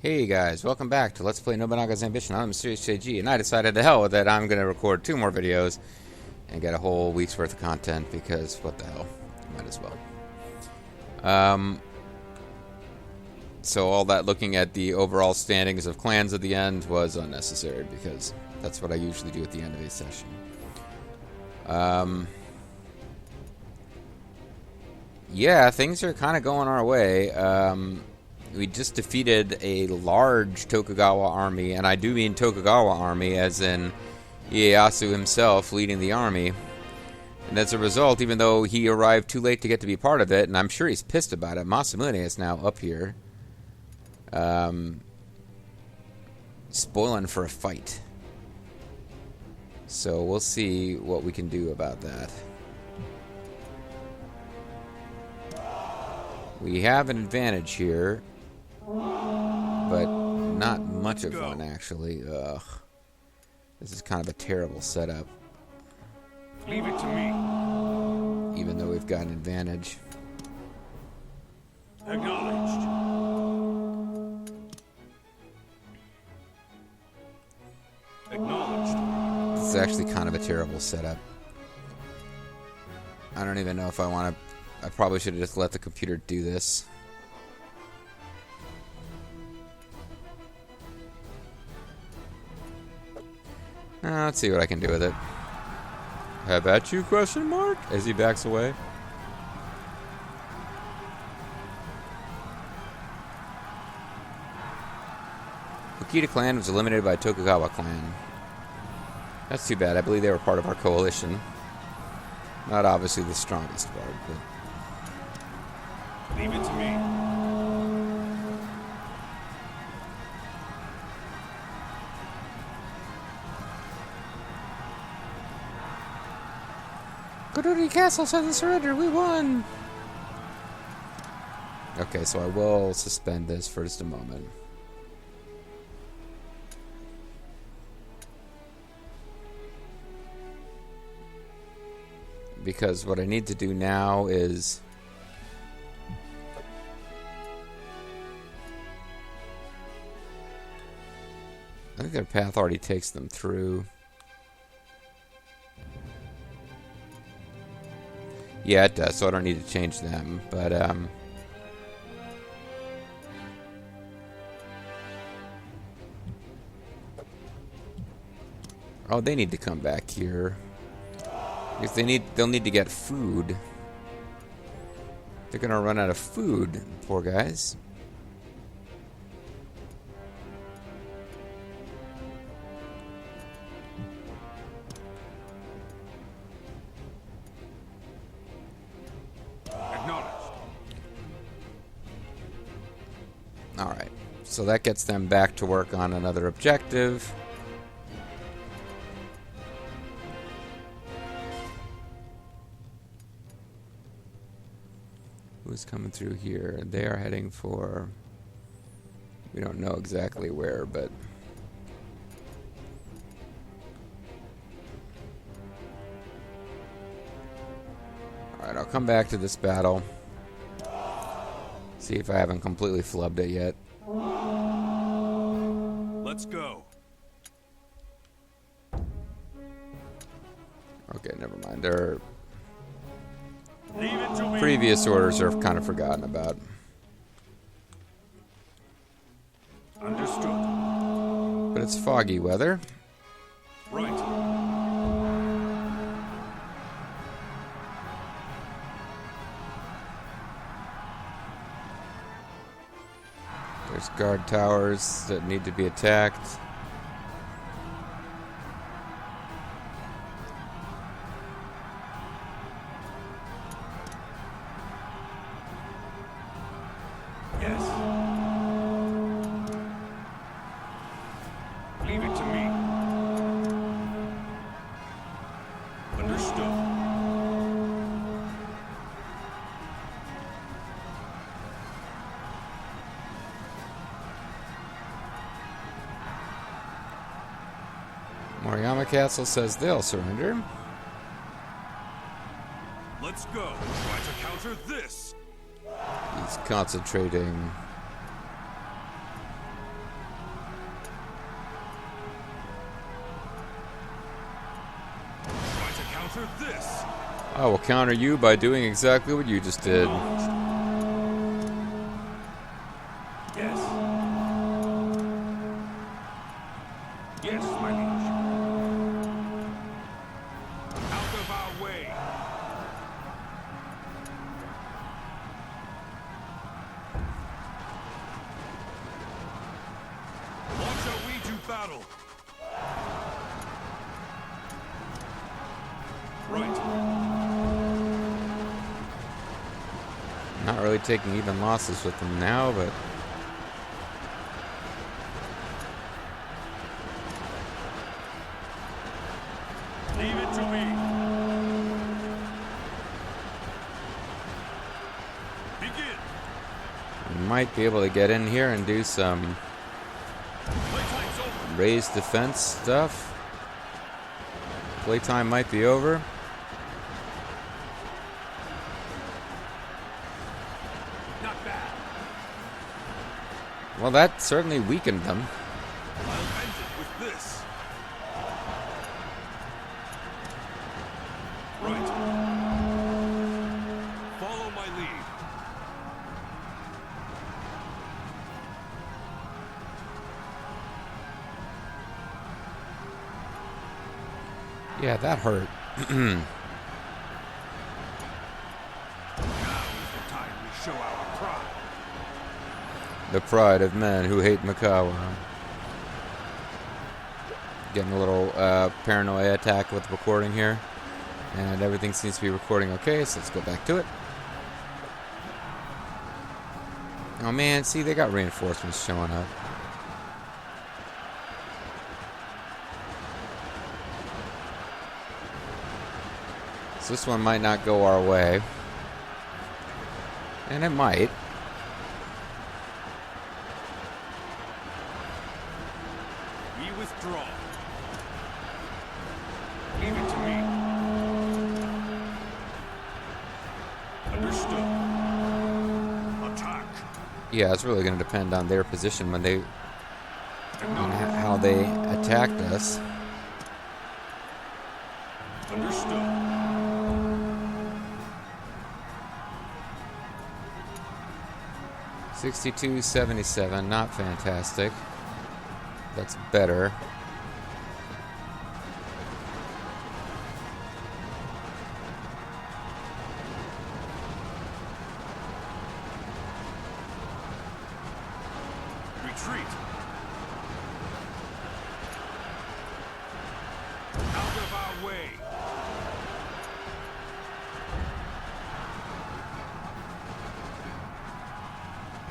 Hey guys, welcome back to Let's Play Nobunaga's Ambition. I'm Mysterious JG, and I decided to hell with it. I'm going to record 2 more videos and get a whole week's worth of content because what the hell, might as well. So all that looking at the overall standings of clans at the end was unnecessary because that's what I usually do at the end of a session. Yeah, things are kind of going our way. We just defeated a large Tokugawa army, and I do mean Tokugawa army as in Ieyasu himself leading the army. And as a result, even though he arrived too late to get to be part of it, and I'm sure he's pissed about it, Masamune is now up here. Spoiling for a fight. So we'll see what we can do about that. We have an advantage here, but not much of one, actually. Ugh. This is kind of a terrible setup. Leave it to me. Even though we've got an advantage. Acknowledged. Acknowledged. This is actually kind of a terrible setup. I don't even know if I want to... I probably should have just let the computer do this. Let's see what I can do with it. Have at you, question mark? As he backs away. Ukita clan was eliminated by Tokugawa clan. That's too bad. I believe they were part of our coalition. Not obviously the strongest part, but... Leave it to me. Kodori Castle sudden surrender. We won. Okay, so I will suspend this for just a moment. Because what I need to do now is... I think their path already takes them through. Yeah, it does, so I don't need to change them, but, oh, they need to come back here. Because they'll need to get food. They're gonna run out of food, poor guys. Alright, so that gets them back to work on another objective. Who's coming through here? They are heading for... We don't know exactly where, but... Alright, I'll come back to this battle. See if I haven't completely flubbed it yet. Let's go. Okay, never mind. Their Leave it to me. previous orders are kind of forgotten about. Understood. But it's foggy weather. Right. There's guard towers that need to be attacked. Yes. Leave it to me. Understood. Moriyama Castle says they'll surrender. Let's go. Try to counter this. He's concentrating counter this. I will counter you by doing exactly what you just did. Yes. Yes, my liege. Out of our way. What shall we do battle? Right. Not really taking even losses with them now, but Leave it to me. Begin. we might be able to get in here and do some Playtime's over. raised defense stuff. Playtime might be over. Not bad. Well, that certainly weakened them. I'll end it with this. Right. Follow my lead. Yeah, that hurt. Now is the time we show our pride. The pride of men who hate Mikawa. Getting a little paranoia attack with the recording here. And everything seems to be recording okay, so let's go back to it. Oh man, see, they got reinforcements showing up. So this one might not go our way. And it might. We withdraw. Leave it to me. Understood. Attack. Yeah, it's really going to depend on their position when they, on how they attacked us. Understood. $62.77, not fantastic. That's better. Retreat. Out of our way.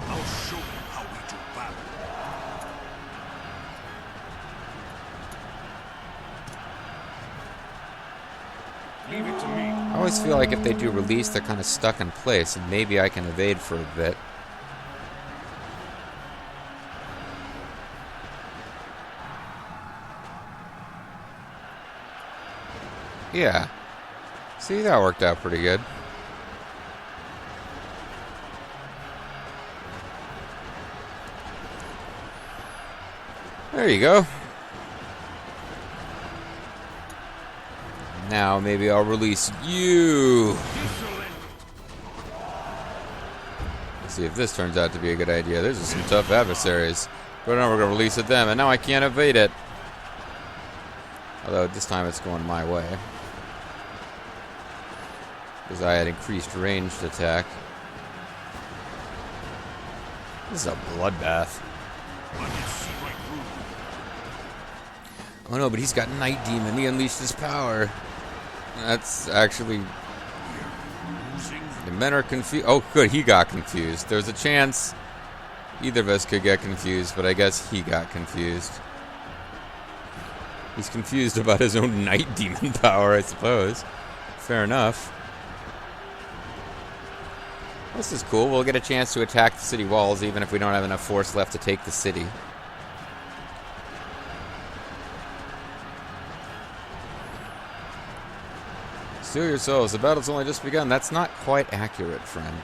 I'll show you how we do battle. Leave it to me. I always feel like if they do release, they're kind of stuck in place, and maybe I can evade for a bit. Yeah. See, that worked out pretty good. There you go. Now maybe I'll release you. Let's see if this turns out to be a good idea. Those are some tough adversaries. But now we're going to release at them, and now I can't evade it. Although this time it's going my way. Because I had increased ranged attack. This is a bloodbath. I can see right through you. Oh no, but he's got Night Demon. He unleashed his power. That's actually... Losing. The men are confused. Oh, good. He got confused. There's a chance either of us could get confused, but I guess he got confused. He's confused about his own Night Demon power, I suppose. Fair enough. This is cool. We'll get a chance to attack the city walls even if we don't have enough force left to take the city. Steel yourselves. The battle's only just begun. That's not quite accurate, friend.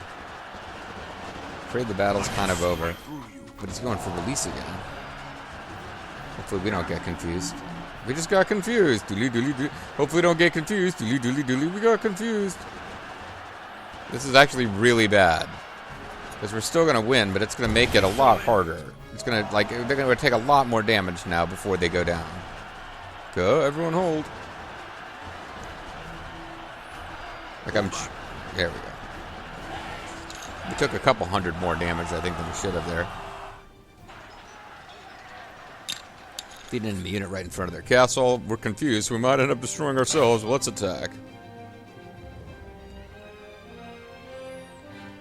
Afraid the battle's kind of over. But he's going for release again. Hopefully we don't get confused. We just got confused. Dooley, dooley, dooley. Hopefully don't get confused. Dooley, dooley, dooley. We got confused. This is actually really bad. Because we're still going to win, but it's going to make it a lot harder. It's going to, like, they're going to take a lot more damage now before they go down. Go, everyone hold. Like, there we go. We took a couple hundred more damage, I think, than we should have there. Feed an enemy unit right in front of their castle. We're confused. We might end up destroying ourselves. Let's attack.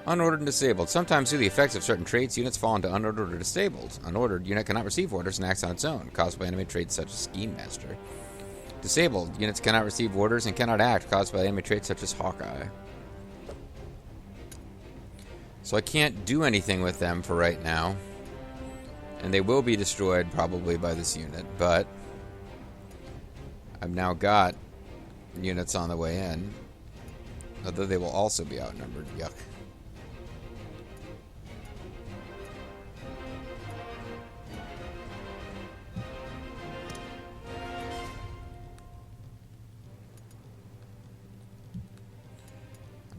Unordered and disabled. Sometimes due to the effects of certain traits, units fall into unordered or disabled. Unordered unit cannot receive orders and acts on its own, caused by enemy traits such as Scheme Master. Disabled units cannot receive orders and cannot act, caused by enemy traits such as Hawkeye. So I can't do anything with them for right now. And they will be destroyed probably by this unit, but I've now got units on the way in. Although they will also be outnumbered. Yuck.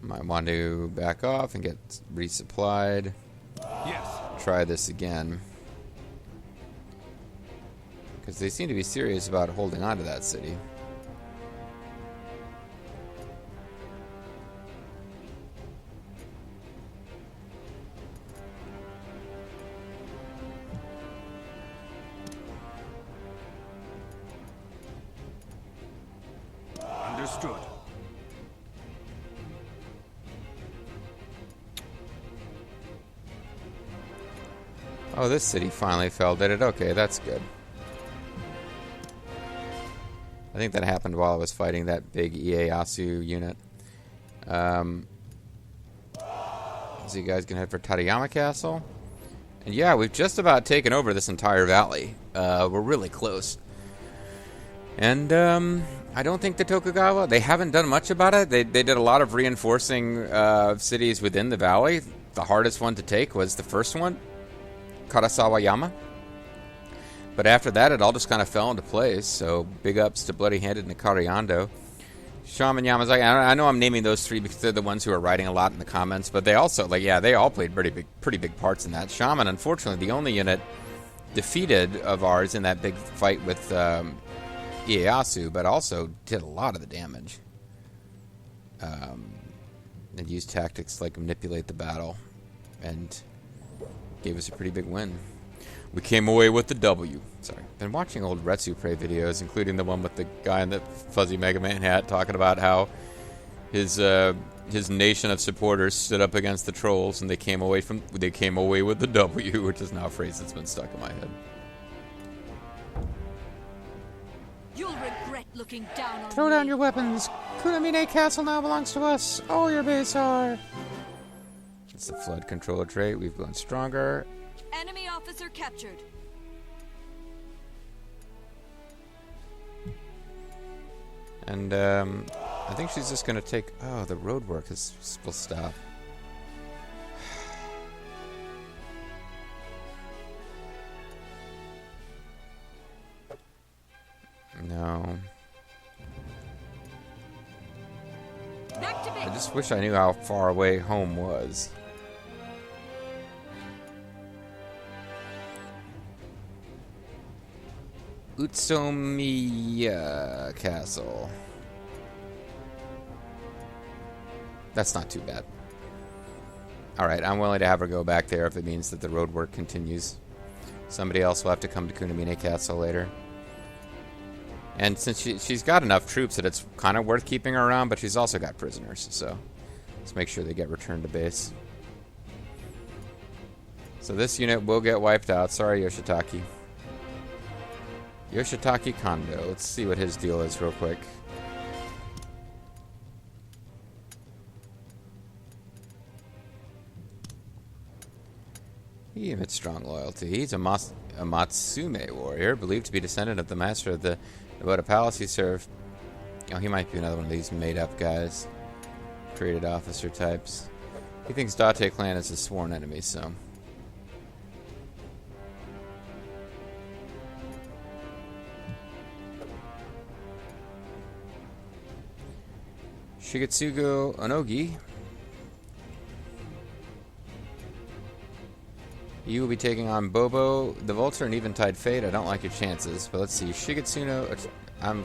Might want to back off and get resupplied. Yes. Try this again. Because they seem to be serious about holding on to that city. Understood. Oh, this city finally fell, did it? Okay, that's good. I think that happened while I was fighting that big Ieyasu unit. So you guys can head for Tateyama Castle. And yeah, we've just about taken over this entire valley. We're really close. And I don't think the Tokugawa, they haven't done much about it. They did a lot of reinforcing cities within the valley. The hardest one to take was the first one, Karasawayama. But after that, it all just kind of fell into place. So big ups to Bloody Handed and Kariando. Shaman Yamazaki, I know I'm naming those three because they're the ones who are writing a lot in the comments, but they also, like, yeah, they all played pretty big parts in that. Shaman, unfortunately, the only unit defeated of ours in that big fight with Ieyasu, but also did a lot of the damage. And used tactics like manipulate the battle, and gave us a pretty big win. We came away with the W. Sorry. Been watching old Retsu Prey videos, including the one with the guy in the fuzzy Mega Man hat talking about how his nation of supporters stood up against the trolls and they came away with the W, which is now a phrase that's been stuck in my head. You'll regret looking down on Throw me. down your weapons. Kunamine Castle now belongs to us. Oh, your base are. It's the flood controller trait. We've grown stronger. Enemy officer captured. And I think she's just going to take... Oh, the road work will stop. No. Back to I base. just wish I knew how far away home was. Utsumiya Castle. That's not too bad. Alright, I'm willing to have her go back there if it means that the road work continues. Somebody else will have to come to Kunamine Castle later. And since she's got enough troops that it's kind of worth keeping her around, but she's also got prisoners, so let's make sure they get returned to base. So this unit will get wiped out. Sorry, Yoshitaki. Yoshitaki Kondo. Let's see what his deal is real quick. He emits strong loyalty. He's a Matsume warrior, believed to be descendant of the master of the Nobunaga Palace he served. Oh, he might be another one of these made-up guys. Created officer types. He thinks Date clan is a sworn enemy, so... Shigetsugu Onogi. You will be taking on Bobo, the Vulture, and Eventide Fate. I don't like your chances, but let's see. Shigetsuno, I'm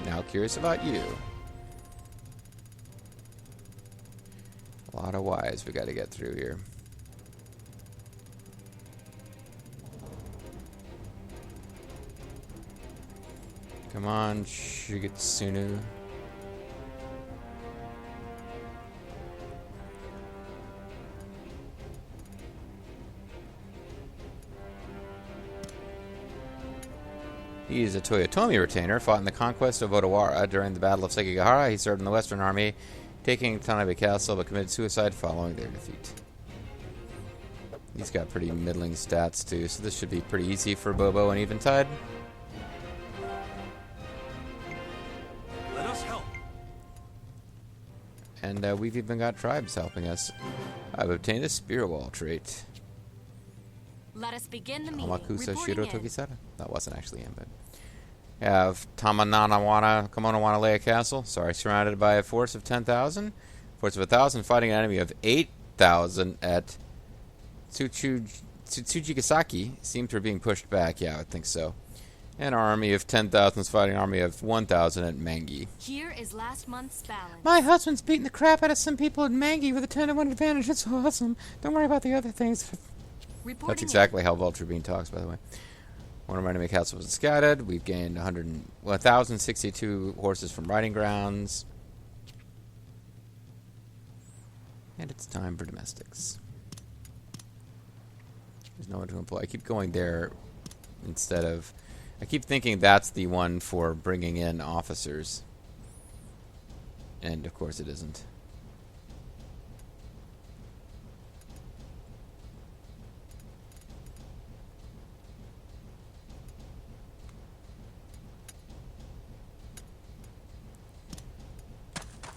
now curious about you. A lot of Y's we got to get through here. Come on, Shigetsuno. He is a Toyotomi retainer, fought in the conquest of Odawara during the Battle of Sekigahara. He served in the Western Army, taking Tanabe Castle, but committed suicide following their defeat. He's got pretty middling stats, too, so this should be pretty easy for Bobo and Eventide. Let us help. And we've even got tribes helping us. I've obtained a Spear Wall trait. Let us begin the meeting. Amakusa Reporting Shiro in. Togisara? That wasn't actually him, but... We have Tamananawana Kamonawana Castle. Sorry, surrounded by a force of 10,000. Force of 1,000 fighting an enemy of 8,000 at Tsuchigasaki. Seems we're being pushed back. Yeah, I would think so. An army of 10,000 is fighting an army of 1,000 at Mangi. Here is last month's balance. My husband's beating the crap out of some people at Mangi with a 10-to-1 advantage. It's awesome. Don't worry about the other things. Reporting That's exactly how Vulture Bean talks, by the way. One of our enemy castles was scattered. We've gained 1,062 horses from riding grounds. And it's time for domestics. There's no one to employ. I keep going there instead of... I keep thinking that's the one for bringing in officers. And, of course, it isn't.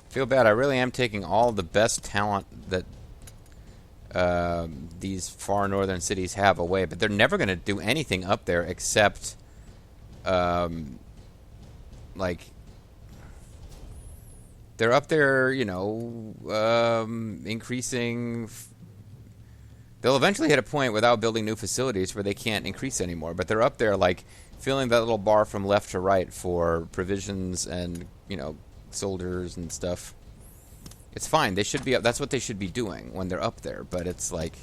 Feel bad. I really am taking all the best talent that these far northern cities have away, but they're never going to do anything up there except, like, they're up there, you know, increasing. They'll eventually hit a point without building new facilities where they can't increase anymore, but they're up there, like, filling that little bar from left to right for provisions and, you know, soldiers and stuff. It's fine. They should be up. That's what they should be doing when they're up there. But it's like,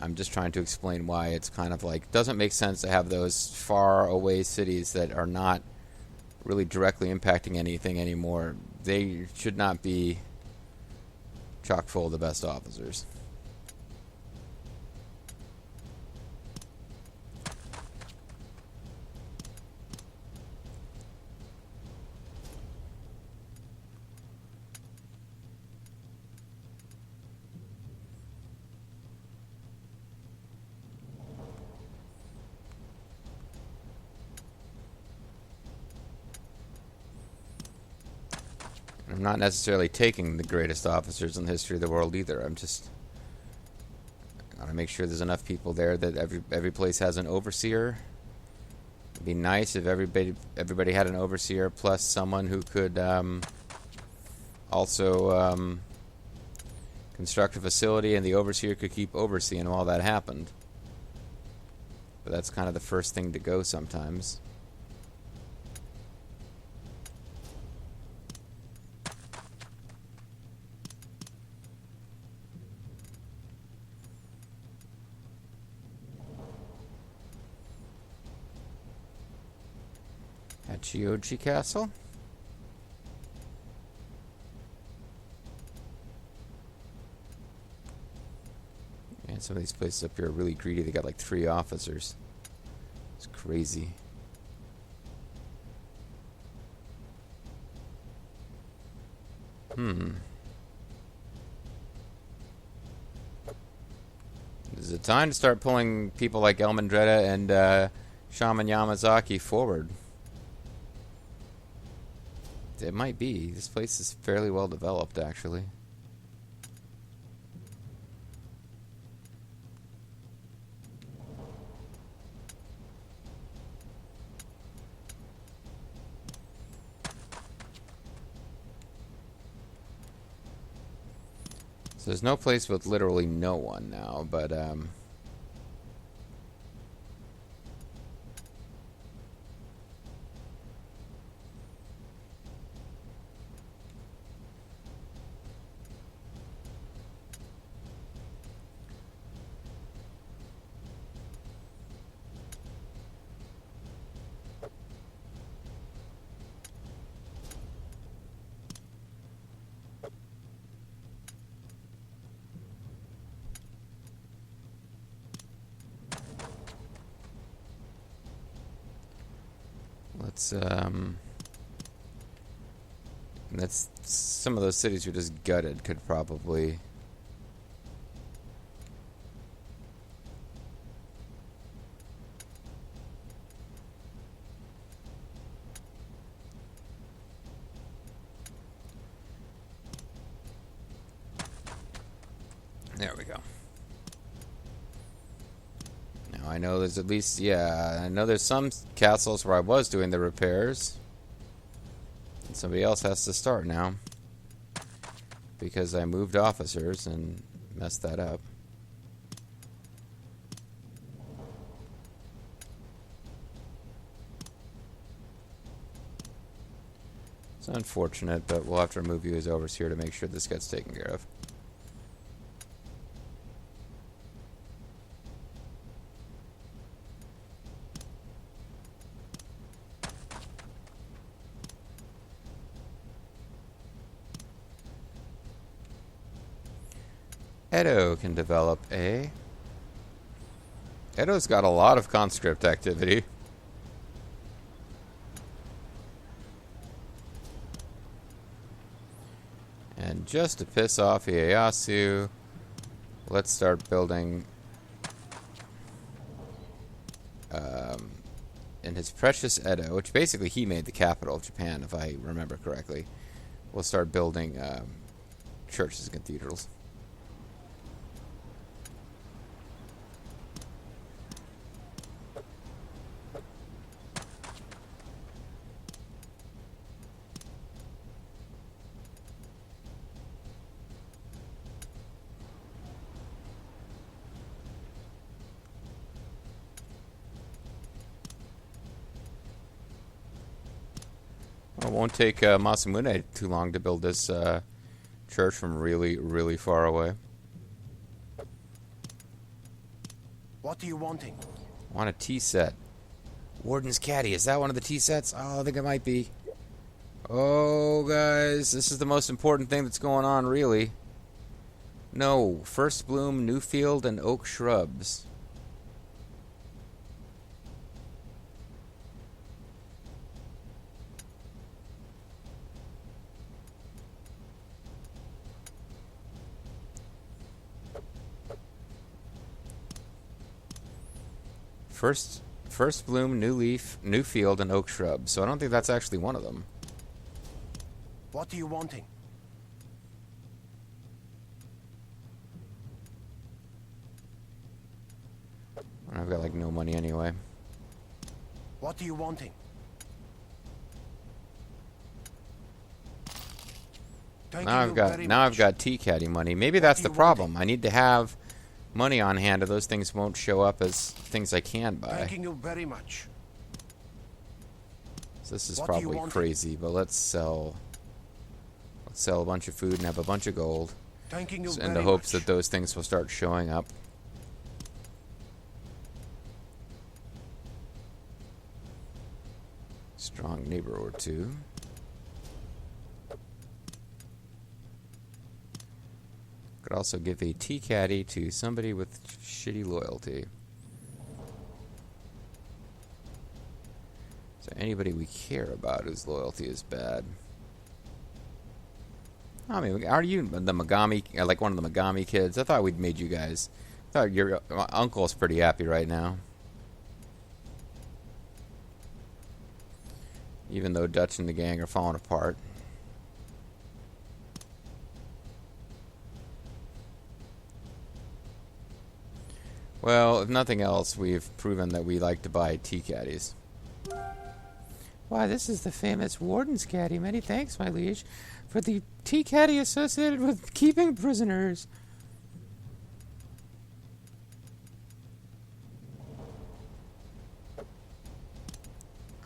I'm just trying to explain why it's kind of like doesn't make sense to have those far away cities that are not really directly impacting anything anymore. They should not be chock full of the best officers. I'm not necessarily taking the greatest officers in the history of the world either. I'm just gotta make sure there's enough people there that every place has an overseer. It'd be nice if everybody had an overseer plus someone who could also construct a facility, and the overseer could keep overseeing while that happened. But that's kind of the first thing to go sometimes. Chioji Castle. And some of these places up here are really greedy. They got like 3 officers. It's crazy. Is it time to start pulling people like Elmandretta and Shaman Yamazaki forward? It might be. This place is fairly well developed, actually. So there's no place with literally no one now, but let's that's some of those cities we just gutted could probably. There we go. Now I know there's at least, yeah, I know there's some castles where I was doing the repairs. And somebody else has to start now. Because I moved officers and messed that up. It's unfortunate, but we'll have to remove you as overseer to make sure this gets taken care of. Edo can develop a... Edo's got a lot of conscript activity. And just to piss off Ieyasu, let's start building in his precious Edo, which basically he made the capital of Japan, if I remember correctly. We'll start building churches and cathedrals. It won't take Masamune too long to build this church from really, really far away. What are you wanting? I want a tea set. Warden's Caddy, is that one of the tea sets? Oh, I think it might be. Oh, guys, this is the most important thing that's going on, really. No, First Bloom, Newfield, and Oak Shrubs. First Bloom, New Leaf, Newfield, and Oak Shrub. So I don't think that's actually one of them. What are you wanting? I've got like no money anyway. What are you wanting? Now I've got tea caddy money. Maybe that's the problem. I need to have money on hand, or those things won't show up as things I can buy. Thanking you very much. So this is What do you probably want? crazy, but let's sell a bunch of food and have a bunch of gold, Thanking you in very the hopes much. that those things will start showing up. Strong neighbor or two. Could also give a tea caddy to somebody with shitty loyalty. So anybody we care about whose loyalty is bad. I mean, are you the Megami, like one of the Megami kids? I thought we'd made you guys. I thought your uncle's pretty happy right now. Even though Dutch and the gang are falling apart. Well, if nothing else, we've proven that we like to buy tea caddies. Why, this is the famous Warden's Caddy. Many thanks, my liege, for the tea caddy associated with keeping prisoners.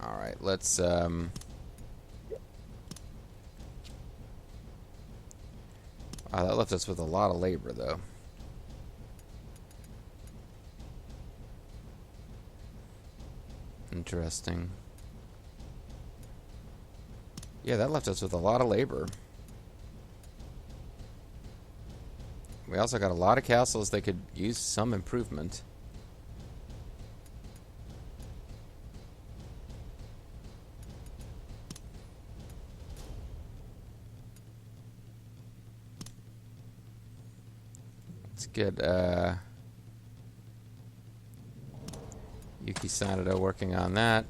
Alright, let's, that left us with a lot of labor, though. Interesting. Yeah, that left us with a lot of labor. We also got a lot of castles that could use some improvement. Let's get Yuki Sanada working on that.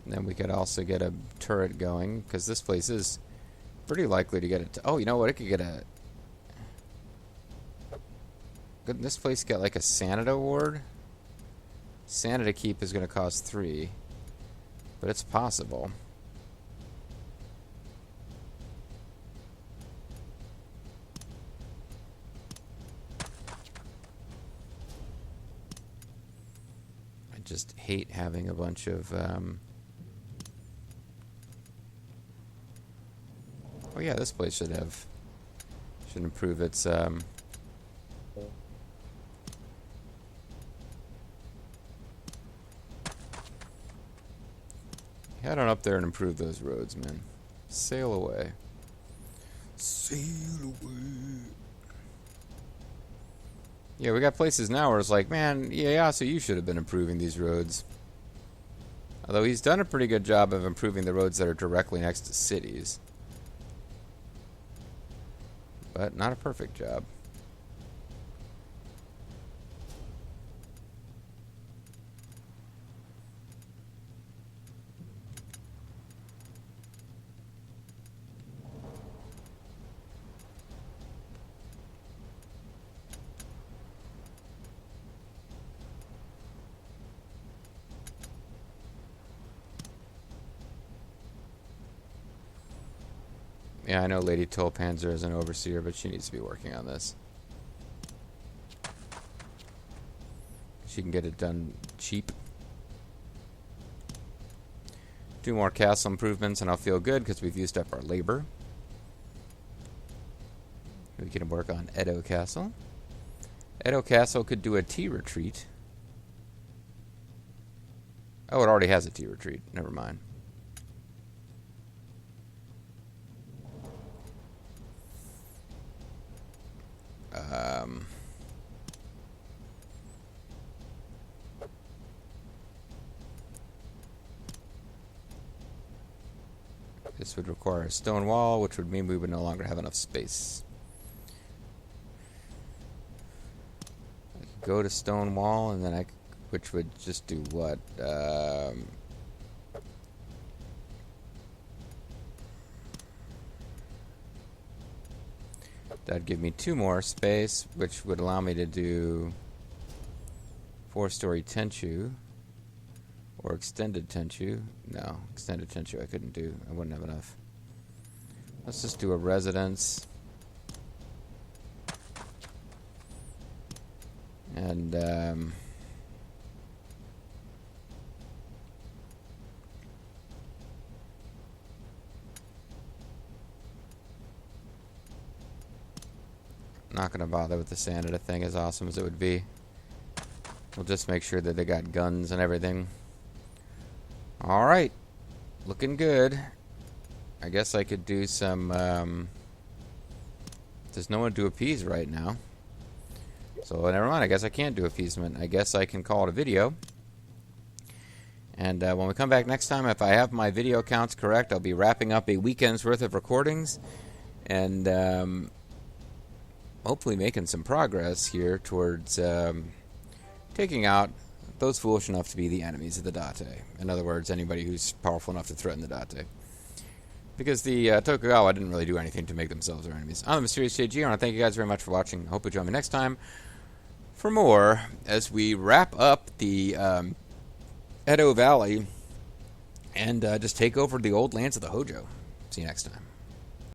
And then we could also get a turret going, because this place is pretty likely to get it. Oh, you know what? It could get a. Couldn't this place get like a Sanada ward? Sanada keep is going to cost 3, but it's possible. I just hate having a bunch of. Oh yeah, this place should improve its head on up there and improve those roads, man. Sail away. Sail away. Yeah, we got places now where it's like, man, yeah, so you should have been improving these roads. Although he's done a pretty good job of improving the roads that are directly next to cities. But not a perfect job. Yeah, I know Lady Tolpanzer is an overseer, but she needs to be working on this. She can get it done cheap. 2 more castle improvements and I'll feel good because we've used up our labor. We can work on Edo Castle. Edo Castle could do a tea retreat. Oh, it already has a tea retreat. Never mind. This would require a stone wall, which would mean we would no longer have enough space. I could go to stone wall, and then which would just do what? That'd give me 2 more space, which would allow me to do 4-story Tenchu. Or extended Tenchu. No, extended Tenchu I couldn't do. I wouldn't have enough. Let's just do a residence. And, not going to bother with the Sanada thing, as awesome as it would be. We'll just make sure that they got guns and everything. Alright. Looking good. I guess I could do some... there's no one to appease right now. So never mind. I guess I can't do appeasement. I guess I can call it a video. And when we come back next time, if I have my video counts correct, I'll be wrapping up a weekend's worth of recordings. And... hopefully making some progress here towards taking out those foolish enough to be the enemies of the Date. In other words, anybody who's powerful enough to threaten the Date. Because the Tokugawa didn't really do anything to make themselves our enemies. I'm the Mysterious JG. I want to thank you guys very much for watching. I hope you join me next time for more as we wrap up the Edo Valley and just take over the old lands of the Hojo. See you next time.